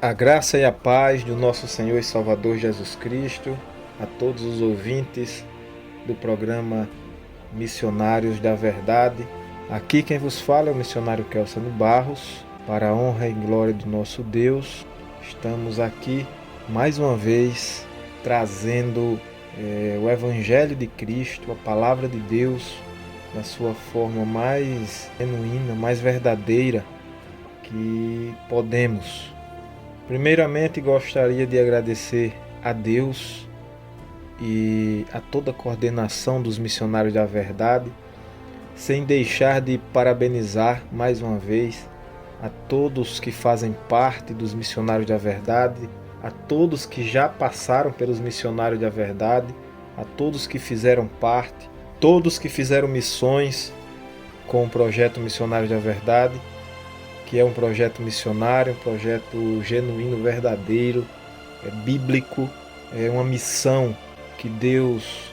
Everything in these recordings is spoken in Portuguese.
A graça e a paz do nosso Senhor e Salvador Jesus Cristo, a todos os ouvintes do programa Missionários da Verdade. Aqui quem vos fala é o missionário Kelsano Barros, para a honra e glória do nosso Deus. Estamos aqui mais uma vez trazendo o Evangelho de Cristo, a Palavra de Deus, na sua forma mais genuína, mais verdadeira que podemos. Primeiramente, gostaria de agradecer a Deus e a toda a coordenação dos Missionários da Verdade, sem deixar de parabenizar mais uma vez a todos que fazem parte dos Missionários da Verdade, a todos que já passaram pelos Missionários da Verdade, a todos que fizeram parte, todos que fizeram missões com o projeto Missionários da Verdade, que é um projeto missionário, um projeto genuíno, verdadeiro, bíblico, é uma missão que Deus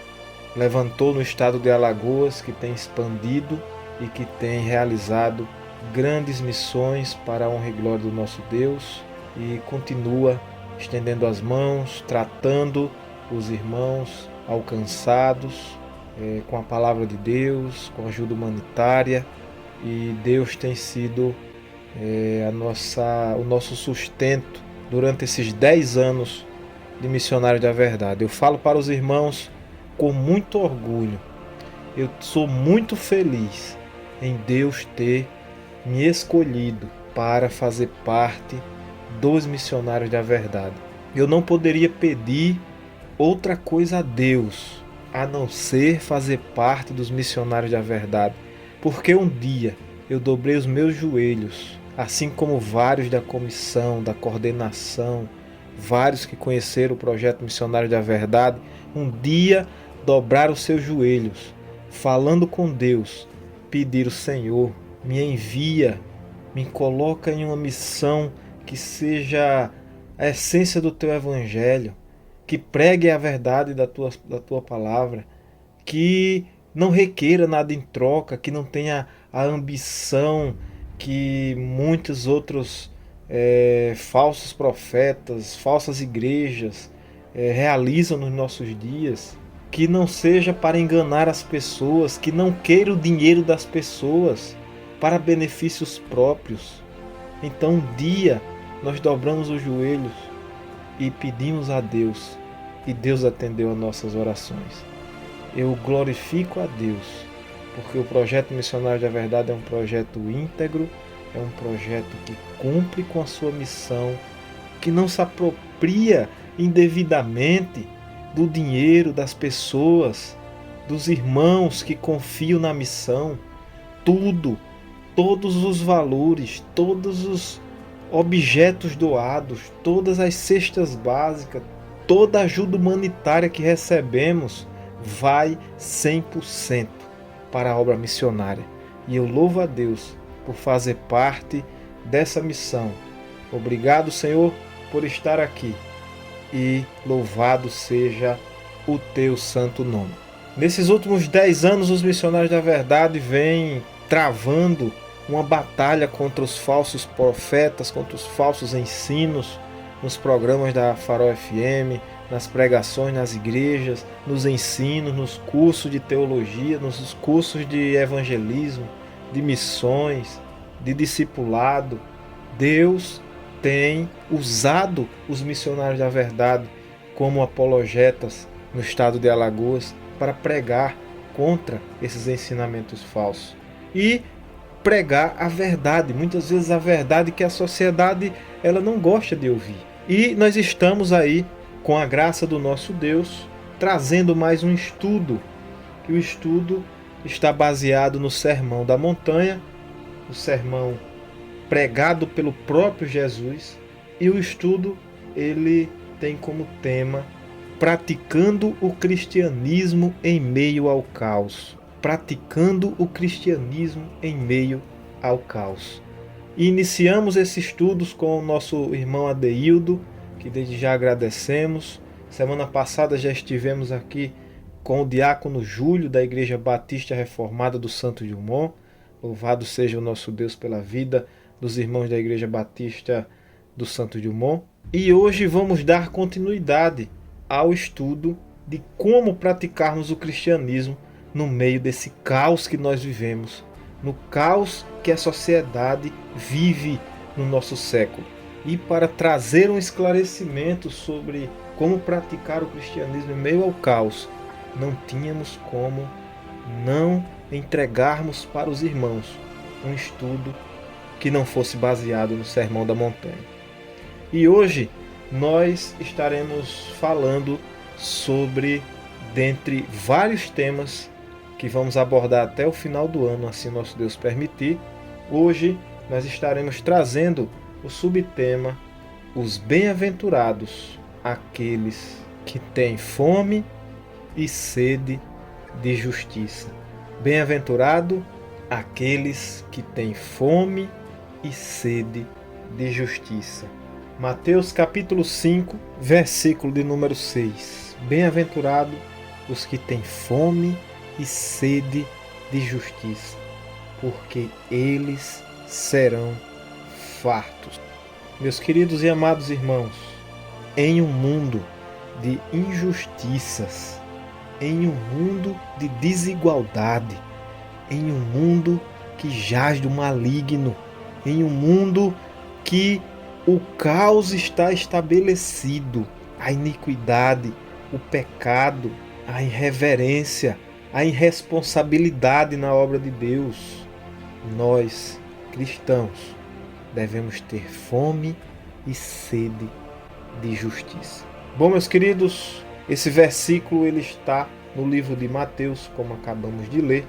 levantou no estado de Alagoas, que tem expandido e que tem realizado grandes missões para a honra e glória do nosso Deus, e continua estendendo as mãos, tratando os irmãos alcançados com a palavra de Deus, com ajuda humanitária, e Deus tem sido o nosso sustento durante esses 10 anos de Missionário da Verdade. Eu falo para os irmãos com muito orgulho. Eu sou muito feliz em Deus ter me escolhido para fazer parte dos Missionários da Verdade. Eu não poderia pedir outra coisa a Deus a não ser fazer parte dos Missionários da Verdade, porque um dia eu dobrei os meus joelhos, assim como vários da comissão, da coordenação, vários que conheceram o projeto Missionário da Verdade, um dia dobraram os seus joelhos, falando com Deus, pedir: o Senhor, me envia, me coloca em uma missão que seja a essência do teu evangelho, que pregue a verdade da tua palavra, que não requeira nada em troca, que não tenha a ambição que muitos outros falsos profetas, falsas igrejas realizam nos nossos dias, que não seja para enganar as pessoas, que não queira o dinheiro das pessoas para benefícios próprios. Então um dia nós dobramos os joelhos e pedimos a Deus, e Deus atendeu as nossas orações. Eu glorifico a Deus, porque o projeto Missionário da Verdade é um projeto íntegro, é um projeto que cumpre com a sua missão, que não se apropria indevidamente do dinheiro das pessoas, dos irmãos que confiam na missão. Todos os valores, todos os objetos doados, todas as cestas básicas, toda a ajuda humanitária que recebemos vai 100% para a obra missionária. E eu louvo a Deus por fazer parte dessa missão. Obrigado, Senhor, por estar aqui, e louvado seja o teu santo nome. Nesses últimos 10 anos, os Missionários da Verdade vêm travando uma batalha contra os falsos profetas, contra os falsos ensinos, nos programas da Farol FM, nas pregações nas igrejas, nos ensinos, nos cursos de teologia, nos cursos de evangelismo, de missões, de discipulado. Deus tem usado os Missionários da Verdade como apologetas no estado de Alagoas para pregar contra esses ensinamentos falsos e pregar a verdade, muitas vezes a verdade que a sociedade ela não gosta de ouvir. E nós estamos aí, com a graça do nosso Deus, trazendo mais um estudo, que o estudo está baseado no Sermão da Montanha, o sermão pregado pelo próprio Jesus, e o estudo ele tem como tema praticando o cristianismo em meio ao caos. Praticando o cristianismo em meio ao caos. E iniciamos esses estudos com o nosso irmão Adeildo, que desde já agradecemos. Semana passada já estivemos aqui com o diácono Júlio, da Igreja Batista Reformada do Santo Dumont. Louvado seja o nosso Deus pela vida dos irmãos da Igreja Batista do Santos Dumont. E hoje vamos dar continuidade ao estudo de como praticarmos o cristianismo no meio desse caos que nós vivemos, no caos que a sociedade vive no nosso século. E para trazer um esclarecimento sobre como praticar o cristianismo em meio ao caos, não tínhamos como não entregarmos para os irmãos um estudo que não fosse baseado no Sermão da Montanha. E hoje nós estaremos falando sobre, dentre vários temas que vamos abordar até o final do ano, assim nosso Deus permitir, hoje nós estaremos trazendo o subtema: os bem-aventurados, aqueles que têm fome e sede de justiça. Bem-aventurado aqueles que têm fome e sede de justiça. Mateus capítulo 5, versículo de número 6. Bem-aventurado os que têm fome e sede de justiça, porque eles serão fartos. Meus queridos e amados irmãos, em um mundo de injustiças, em um mundo de desigualdade, em um mundo que jaz do maligno, em um mundo que o caos está estabelecido, a iniquidade, o pecado, a irreverência, a irresponsabilidade na obra de Deus, nós, cristãos, devemos ter fome e sede de justiça. Bom, meus queridos, esse versículo ele está no livro de Mateus, como acabamos de ler,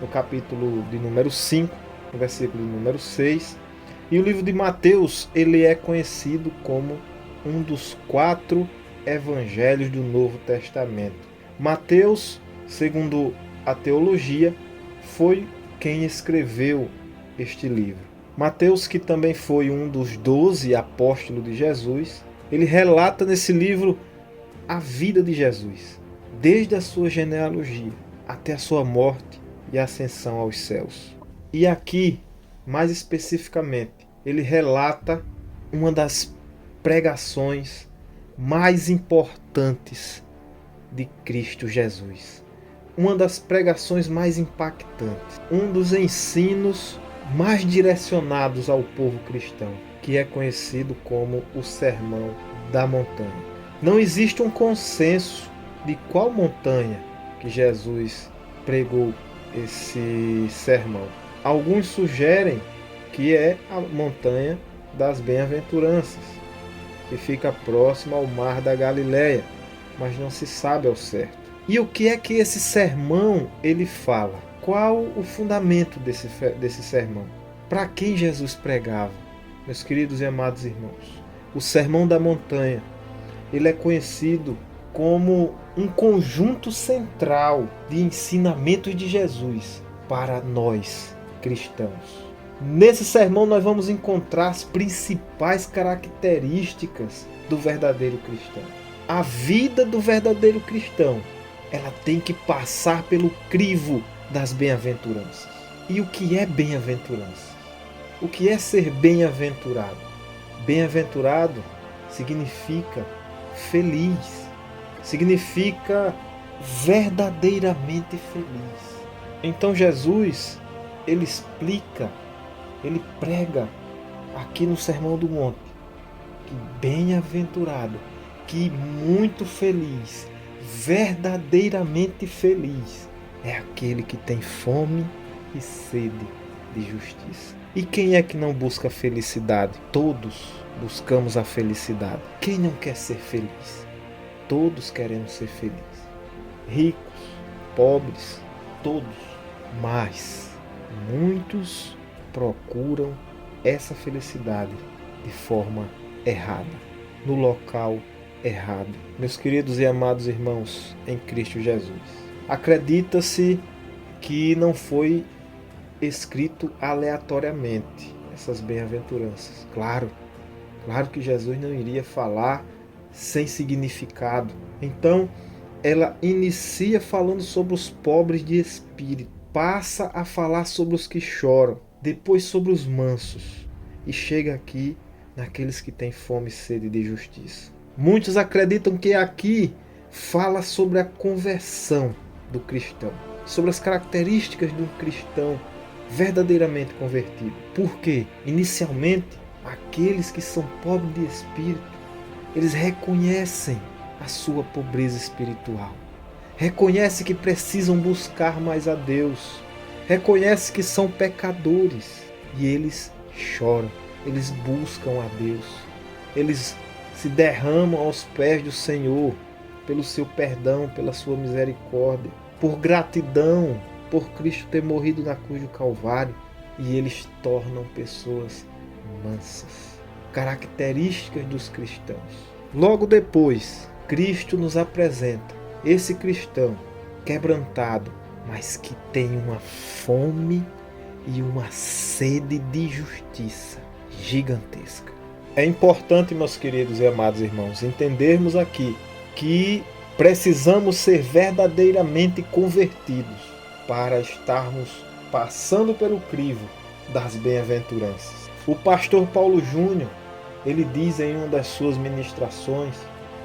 no capítulo de número 5, no versículo de número 6. E o livro de Mateus ele é conhecido como um dos 4 evangelhos do Novo Testamento. Mateus, segundo a teologia, foi quem escreveu este livro. Mateus, que também foi um dos 12 apóstolos de Jesus, ele relata nesse livro a vida de Jesus, desde a sua genealogia até a sua morte e ascensão aos céus. E aqui, mais especificamente, ele relata uma das pregações mais importantes de Cristo Jesus. Uma das pregações mais impactantes. Um dos ensinos mais direcionados ao povo cristão, que é conhecido como o Sermão da Montanha. Não existe um consenso de qual montanha que Jesus pregou esse sermão. Alguns sugerem que é a montanha das bem-aventuranças, que fica próxima ao mar da Galileia, mas não se sabe ao certo. E o que é que esse sermão ele fala? Qual o fundamento desse sermão? Para quem Jesus pregava? Meus queridos e amados irmãos, o Sermão da Montanha, ele é conhecido como um conjunto central de ensinamentos de Jesus para nós, cristãos. Nesse sermão nós vamos encontrar as principais características do verdadeiro cristão. A vida do verdadeiro cristão, ela tem que passar pelo crivo das bem-aventuranças. E o que é bem-aventurança? O que é ser bem-aventurado? Bem-aventurado significa feliz, significa verdadeiramente feliz. Então Jesus, ele explica, ele prega aqui no Sermão do Monte que bem-aventurado, que muito feliz, verdadeiramente feliz é aquele que tem fome e sede de justiça. E quem é que não busca felicidade? Todos buscamos a felicidade. Quem não quer ser feliz? Todos queremos ser felizes. Ricos, pobres, todos. Mas muitos procuram essa felicidade de forma errada, no local errado. Meus queridos e amados irmãos em Cristo Jesus, acredita-se que não foi escrito aleatoriamente essas bem-aventuranças. Claro que Jesus não iria falar sem significado. Então, ela inicia falando sobre os pobres de espírito, passa a falar sobre os que choram, depois sobre os mansos, e chega aqui naqueles que têm fome e sede de justiça. Muitos acreditam que aqui fala sobre a conversão do cristão, sobre as características de um cristão verdadeiramente convertido. Por quê? Inicialmente, aqueles que são pobres de espírito, eles reconhecem a sua pobreza espiritual, reconhecem que precisam buscar mais a Deus, reconhecem que são pecadores e eles choram, eles buscam a Deus, eles se derramam aos pés do Senhor pelo seu perdão, pela sua misericórdia, por gratidão por Cristo ter morrido na cruz do Calvário, e eles tornam pessoas mansas, características dos cristãos. Logo depois, Cristo nos apresenta esse cristão quebrantado, mas que tem uma fome e uma sede de justiça gigantesca. É importante, meus queridos e amados irmãos, entendermos aqui que precisamos ser verdadeiramente convertidos para estarmos passando pelo crivo das bem-aventuranças. O pastor Paulo Júnior, ele diz em uma das suas ministrações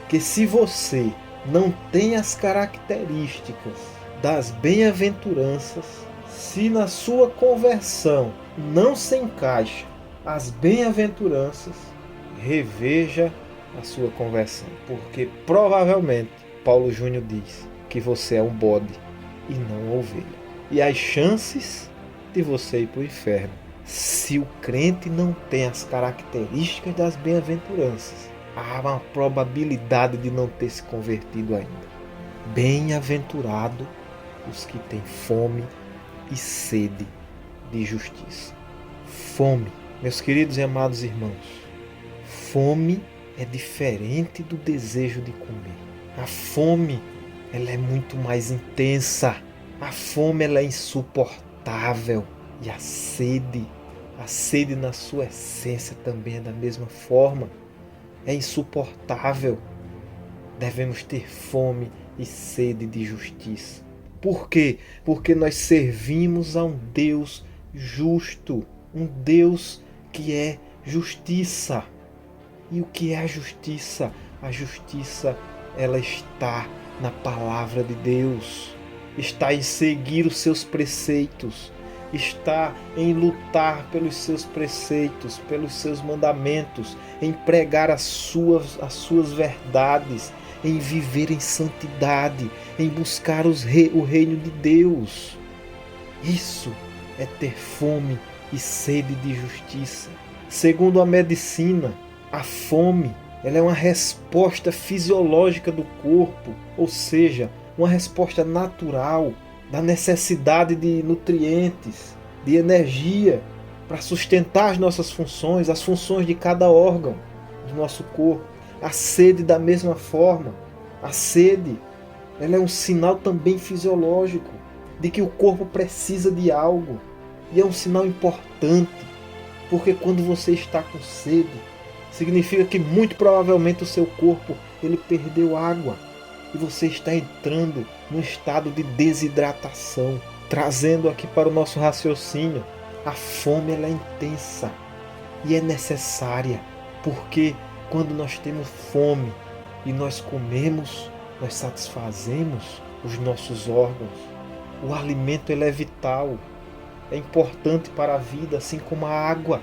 que se você não tem as características das bem-aventuranças, se na sua conversão não se encaixa as bem-aventuranças, reveja a sua conversão, porque provavelmente Paulo Júnior diz que você é um bode e não ovelha. E as chances de você ir para o inferno, se o crente não tem as características das bem-aventuranças, há uma probabilidade de não ter se convertido ainda. Bem-aventurado os que têm fome e sede de justiça. Fome, meus queridos e amados irmãos, fome é diferente do desejo de comer. A fome, ela é muito mais intensa. A fome, ela é insuportável. E a sede na sua essência também é da mesma forma. É insuportável. Devemos ter fome e sede de justiça. Por quê? Porque nós servimos a um Deus justo, um Deus que é justiça. E o que é a justiça? A justiça, ela está na palavra de Deus, está em seguir os seus preceitos, está em lutar pelos seus preceitos, pelos seus mandamentos, em pregar as suas verdades, em viver em santidade, em buscar o reino de Deus. Isso é ter fome e sede de justiça. Segundo a medicina, a fome, ela é uma resposta fisiológica do corpo, ou seja, uma resposta natural da necessidade de nutrientes, de energia para sustentar as nossas funções, as funções de cada órgão do nosso corpo. A sede da mesma forma. A sede, ela é um sinal também fisiológico de que o corpo precisa de algo. E é um sinal importante, porque quando você está com sede, significa que muito provavelmente o seu corpo ele perdeu água e você está entrando num estado de desidratação. Trazendo aqui para o nosso raciocínio, a fome ela é intensa e é necessária, porque quando nós temos fome e nós comemos, nós satisfazemos os nossos órgãos. O alimento ele é vital, é importante para a vida, assim como a água.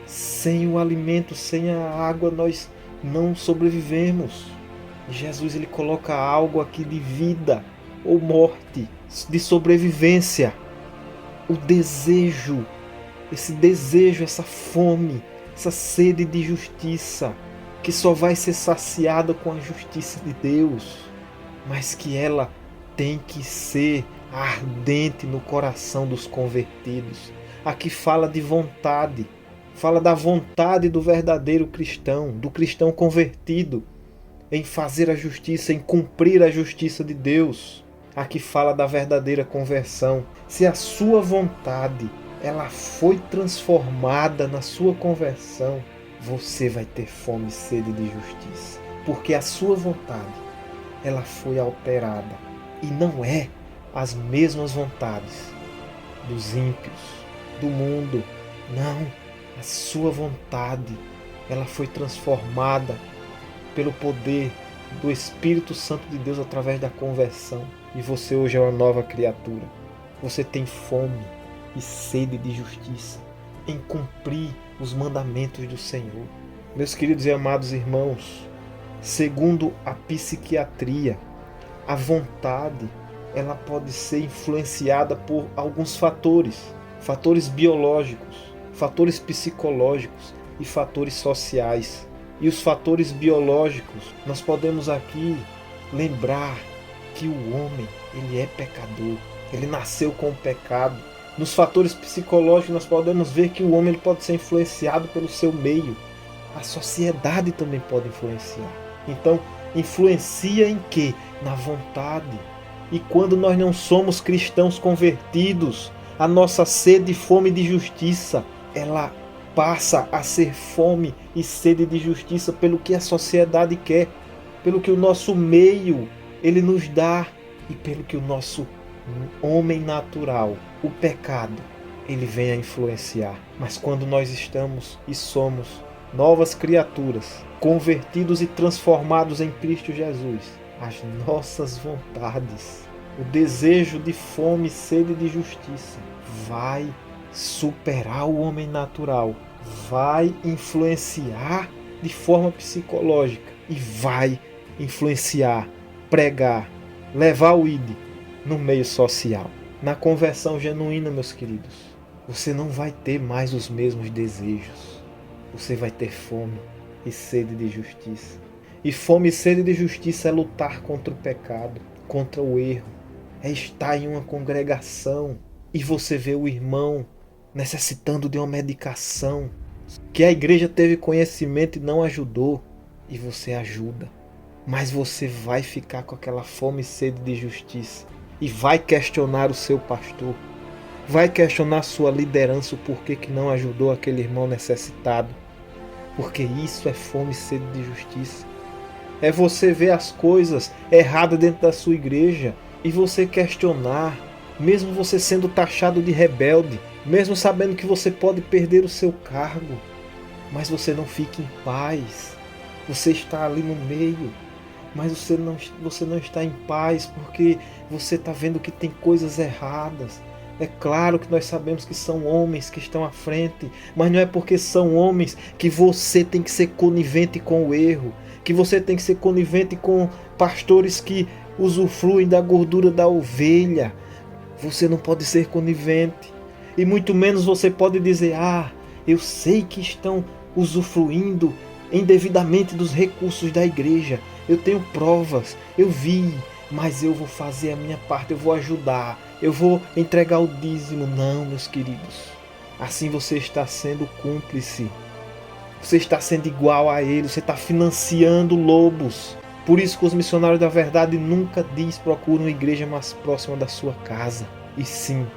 Sem o alimento, sem a água, nós não sobrevivemos. E Jesus ele coloca algo aqui de vida ou morte, de sobrevivência. O desejo, esse desejo, essa fome, essa sede de justiça, que só vai ser saciada com a justiça de Deus, mas que ela tem que ser ardente no coração dos convertidos. Aqui fala de vontade. Fala da vontade do verdadeiro cristão, do cristão convertido, em fazer a justiça, em cumprir a justiça de Deus. Aqui fala da verdadeira conversão. Se a sua vontade ela foi transformada na sua conversão, você vai ter fome e sede de justiça. Porque a sua vontade ela foi alterada. E não é as mesmas vontades dos ímpios, do mundo. Não. A sua vontade ela foi transformada pelo poder do Espírito Santo de Deus através da conversão. E você hoje é uma nova criatura. Você tem fome e sede de justiça, em cumprir os mandamentos do Senhor. Meus queridos e amados irmãos, segundo a psiquiatria, a vontade ela pode ser influenciada por alguns fatores biológicos, fatores psicológicos e fatores sociais. E os fatores biológicos, nós podemos aqui lembrar que o homem, ele é pecador, ele nasceu com o pecado. Nos fatores psicológicos, nós podemos ver que o homem ele pode ser influenciado pelo seu meio. A sociedade também pode influenciar. Então, influencia em quê? Na vontade. E quando nós não somos cristãos convertidos, a nossa sede e fome de justiça, ela passa a ser fome e sede de justiça pelo que a sociedade quer, pelo que o nosso meio ele nos dá e pelo que o nosso homem natural, o pecado, ele vem a influenciar. Mas quando nós estamos e somos novas criaturas, convertidos e transformados em Cristo Jesus, as nossas vontades, o desejo de fome e sede de justiça vai superar o homem natural, vai influenciar de forma psicológica e vai influenciar, pregar, levar o ID no meio social. Na conversão genuína, meus queridos, você não vai ter mais os mesmos desejos. Você vai ter fome e sede de justiça. E fome e sede de justiça é lutar contra o pecado, contra o erro. É estar em uma congregação e você vê o irmão necessitando de uma medicação que a igreja teve conhecimento e não ajudou, e você ajuda. Mas você vai ficar com aquela fome e sede de justiça e vai questionar o seu pastor, vai questionar sua liderança, o porquê que não ajudou aquele irmão necessitado. Porque isso é fome e sede de justiça. É você ver as coisas erradas dentro da sua igreja e você questionar, mesmo você sendo taxado de rebelde, mesmo sabendo que você pode perder o seu cargo, mas você não fica em paz. Você está ali no meio, mas você não está em paz porque você está vendo que tem coisas erradas. É claro que nós sabemos que são homens que estão à frente, mas não é porque são homens que você tem que ser conivente com o erro, que você tem que ser conivente com pastores que usufruem da gordura da ovelha. Você não pode ser conivente. E muito menos você pode dizer, eu sei que estão usufruindo indevidamente dos recursos da igreja. Eu tenho provas, eu vi, mas eu vou fazer a minha parte, eu vou ajudar, eu vou entregar o dízimo. Não, meus queridos. Assim você está sendo cúmplice. Você está sendo igual a ele, você está financiando lobos. Por isso que os missionários da verdade nunca procura uma igreja mais próxima da sua casa. E sim,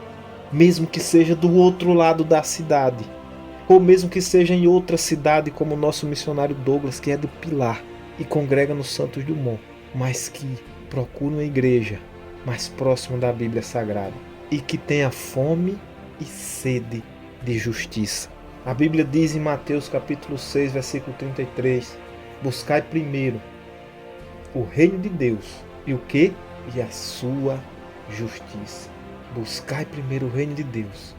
mesmo que seja do outro lado da cidade, ou mesmo que seja em outra cidade, como o nosso missionário Douglas, que é do Pilar e congrega nos Santos Dumont, mas que procura uma igreja mais próxima da Bíblia Sagrada e que tenha fome e sede de justiça. A Bíblia diz em Mateus capítulo 6, versículo 33, buscai primeiro o reino de Deus e o que? E a sua justiça. Buscai primeiro o reino de Deus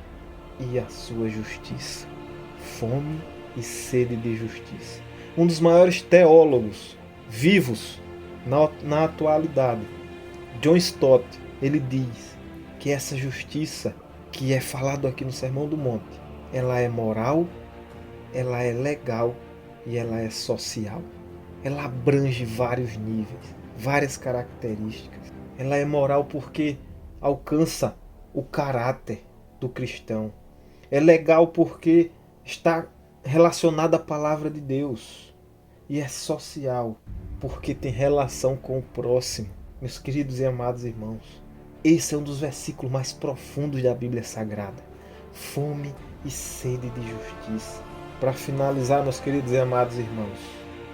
e a sua justiça. Fome e sede de justiça. Um dos maiores teólogos vivos na atualidade, John Stott, ele diz que essa justiça que é falado aqui no Sermão do Monte, ela é moral, ela é legal e ela é social. Ela abrange vários níveis, várias características. Ela é moral porque alcança o caráter do cristão. É legal porque está relacionada à palavra de Deus. E é social porque tem relação com o próximo. Meus queridos e amados irmãos, esse é um dos versículos mais profundos da Bíblia Sagrada. Fome e sede de justiça. Para finalizar, meus queridos e amados irmãos,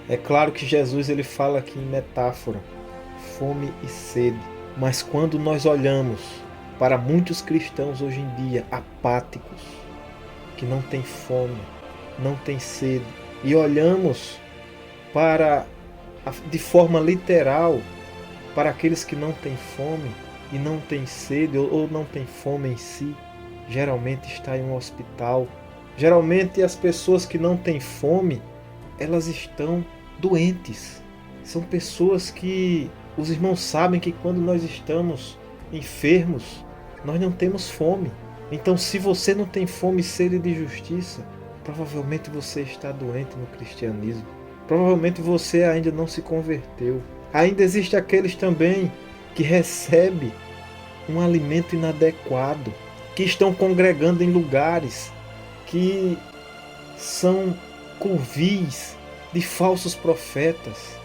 é claro que Jesus ele fala aqui em metáfora, fome e sede. Mas quando nós olhamos para muitos cristãos hoje em dia apáticos, que não têm fome, não têm sede, e olhamos de forma literal para aqueles que não têm fome e não têm sede ou não têm fome em si, geralmente está em um hospital. Geralmente as pessoas que não têm fome, elas estão doentes. São pessoas que os irmãos sabem que quando nós estamos enfermos, nós não temos fome. Então, se você não tem fome e sede de justiça, provavelmente você está doente no cristianismo. Provavelmente você ainda não se converteu. Ainda existe aqueles também que recebem um alimento inadequado, que estão congregando em lugares que são covis de falsos profetas,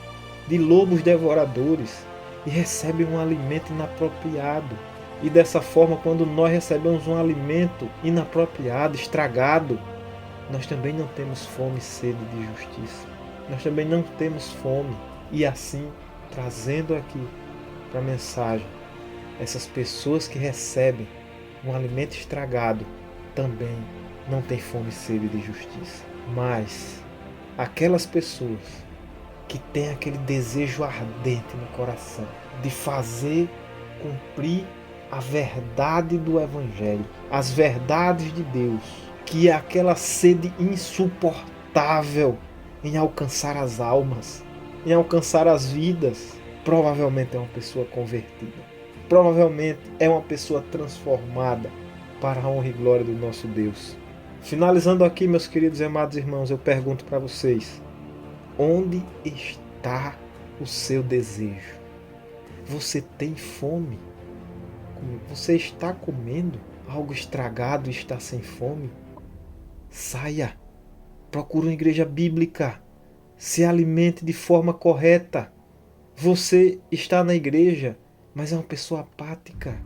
de lobos devoradores, e recebem um alimento inapropriado. E dessa forma, quando nós recebemos um alimento inapropriado, estragado, nós também não temos fome e sede de justiça. Nós também não temos fome. E assim, trazendo aqui para a mensagem, essas pessoas que recebem um alimento estragado também não têm fome e sede de justiça. Mas aquelas pessoas que têm aquele desejo ardente no coração de fazer cumprir a verdade do Evangelho, as verdades de Deus, que é aquela sede insuportável em alcançar as almas, em alcançar as vidas, provavelmente é uma pessoa convertida. Provavelmente é uma pessoa transformada para a honra e glória do nosso Deus. Finalizando aqui, meus queridos e amados irmãos, eu pergunto para vocês: onde está o seu desejo? Você tem fome? Você está comendo algo estragado e está sem fome? Saia, procure uma igreja bíblica, se alimente de forma correta. Você está na igreja, mas é uma pessoa apática,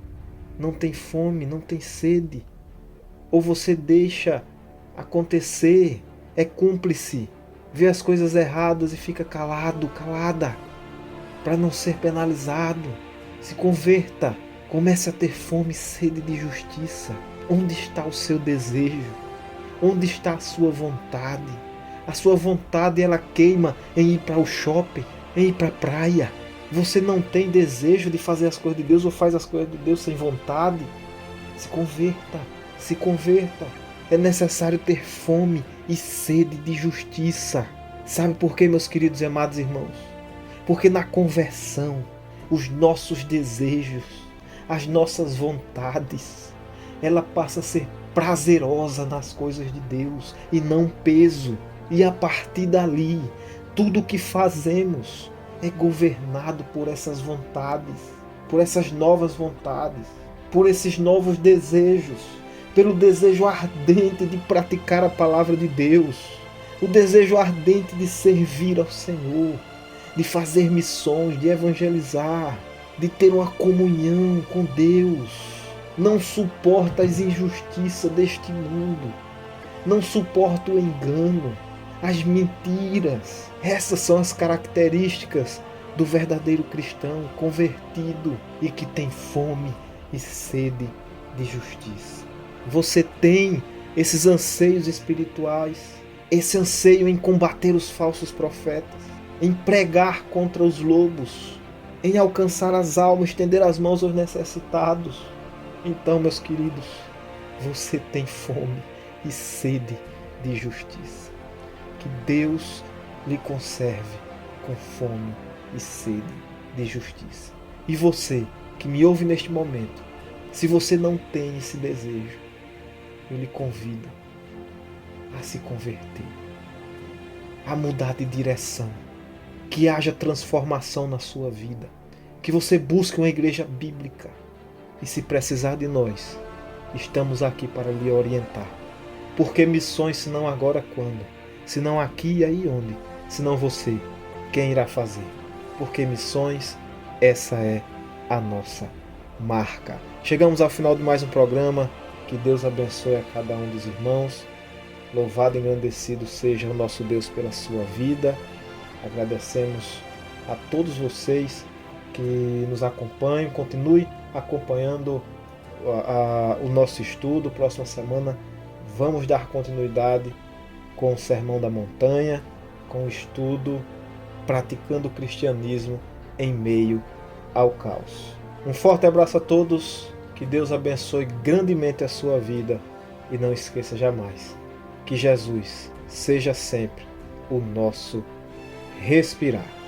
não tem fome, não tem sede. Ou você deixa acontecer, é cúmplice, vê as coisas erradas e fica calado, calada, para não ser penalizado. Se converta, comece a ter fome e sede de justiça. Onde está o seu desejo? Onde está a sua vontade? A sua vontade, ela queima em ir para o shopping, em ir para a praia. Você não tem desejo de fazer as coisas de Deus ou faz as coisas de Deus sem vontade? Se converta, se converta. É necessário ter fome e sede de justiça. Sabe por quê, meus queridos e amados irmãos? Porque na conversão, os nossos desejos, as nossas vontades, ela passa a ser prazerosa nas coisas de Deus e não peso. E a partir dali, tudo o que fazemos é governado por essas vontades, por essas novas vontades, por esses novos desejos, pelo desejo ardente de praticar a palavra de Deus, o desejo ardente de servir ao Senhor, de fazer missões, de evangelizar, de ter uma comunhão com Deus. Não suporta as injustiças deste mundo, não suporta o engano, as mentiras. Essas são as características do verdadeiro cristão convertido e que tem fome e sede de justiça. Você tem esses anseios espirituais, esse anseio em combater os falsos profetas, em pregar contra os lobos, em alcançar as almas, estender as mãos aos necessitados. Então, meus queridos, você tem fome e sede de justiça. Que Deus lhe conserve com fome e sede de justiça. E você que me ouve neste momento, se você não tem esse desejo, eu lhe convido a se converter, a mudar de direção, que haja transformação na sua vida, que você busque uma igreja bíblica e, se precisar de nós, estamos aqui para lhe orientar. Porque missões, senão agora quando? Senão aqui e aí onde? Senão você, quem irá fazer? Porque missões, essa é a nossa marca. Chegamos ao final de mais um programa. Que Deus abençoe a cada um dos irmãos. Louvado e engrandecido seja o nosso Deus pela sua vida. Agradecemos a todos vocês que nos acompanham. Continue acompanhando o nosso estudo. Próxima semana vamos dar continuidade com o Sermão da Montanha, com o estudo, praticando o cristianismo em meio ao caos. Um forte abraço a todos, que Deus abençoe grandemente a sua vida e não esqueça jamais que Jesus seja sempre o nosso respirar.